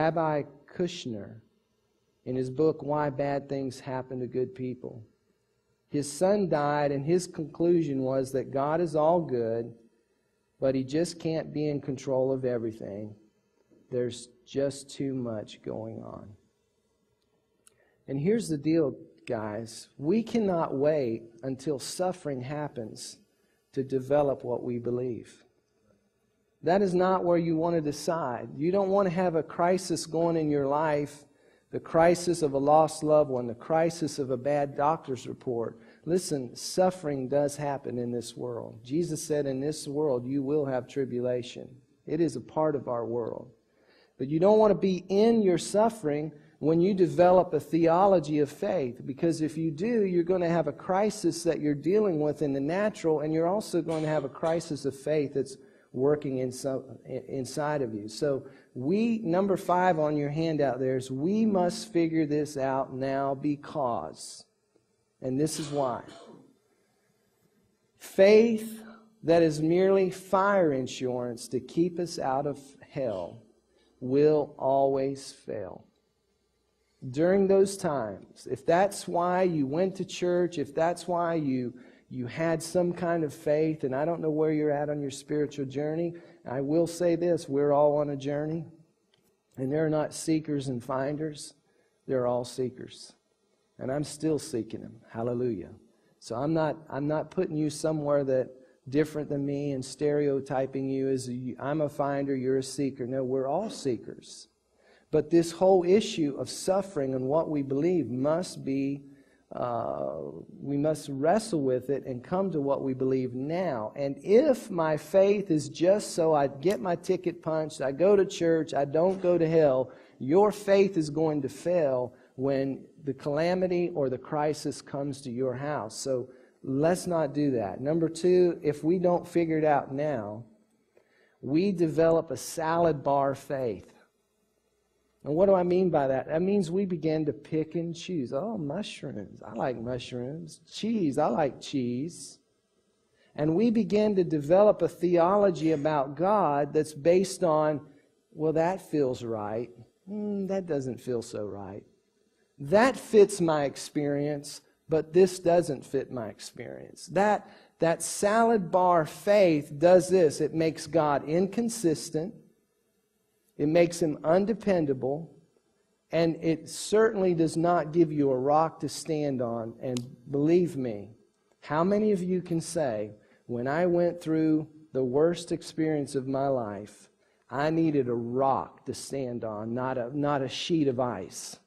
Rabbi Kushner, in his book, Why Bad Things Happen to Good People. His son died, and his conclusion was that God is all good, but He just can't be in control of everything. There's just too much going on. And here's the deal, guys. We cannot wait until suffering happens to develop what we believe. That is not where you want to decide. You don't want to have a crisis going in your life, the crisis of a lost loved one, the crisis of a bad doctor's report. Listen, suffering does happen in this world. Jesus said, in this world you will have tribulation. It is a part of our world. But you don't want to be in your suffering when you develop a theology of faith. Because if you do, you're going to have a crisis that you're dealing with in the natural, and you're also going to have a crisis of faith that's working inside of you. So number 5 on your handout there is, we must figure this out now because, and this is why. Faith that is merely fire insurance to keep us out of hell will always fail. During those times, if that's why you went to church, if that's why you had some kind of faith, and I don't know where you're at on your spiritual journey, I will say this, we're all on a journey, and they're not seekers and finders, they're all seekers. And I'm still seeking Him. Hallelujah. So I'm not putting you somewhere that different than me and stereotyping you as I'm a finder, you're a seeker. No, we're all seekers. But this whole issue of suffering and what we believe must be, we must wrestle with it and come to what we believe now. And if my faith is just so I get my ticket punched, I go to church, I don't go to hell, your faith is going to fail when the calamity or the crisis comes to your house. So let's not do that. Number 2, if we don't figure it out now, we develop a salad bar faith. And what do I mean by that? That means we begin to pick and choose. Oh, mushrooms. I like mushrooms. Cheese. I like cheese. And we begin to develop a theology about God that's based on, well, that feels right. That doesn't feel so right. That fits my experience, but this doesn't fit my experience. That salad bar faith does this. It makes God inconsistent. It makes Him undependable, and it certainly does not give you a rock to stand on. And believe me, how many of you can say, when I went through the worst experience of my life, I needed a rock to stand on, not a sheet of ice?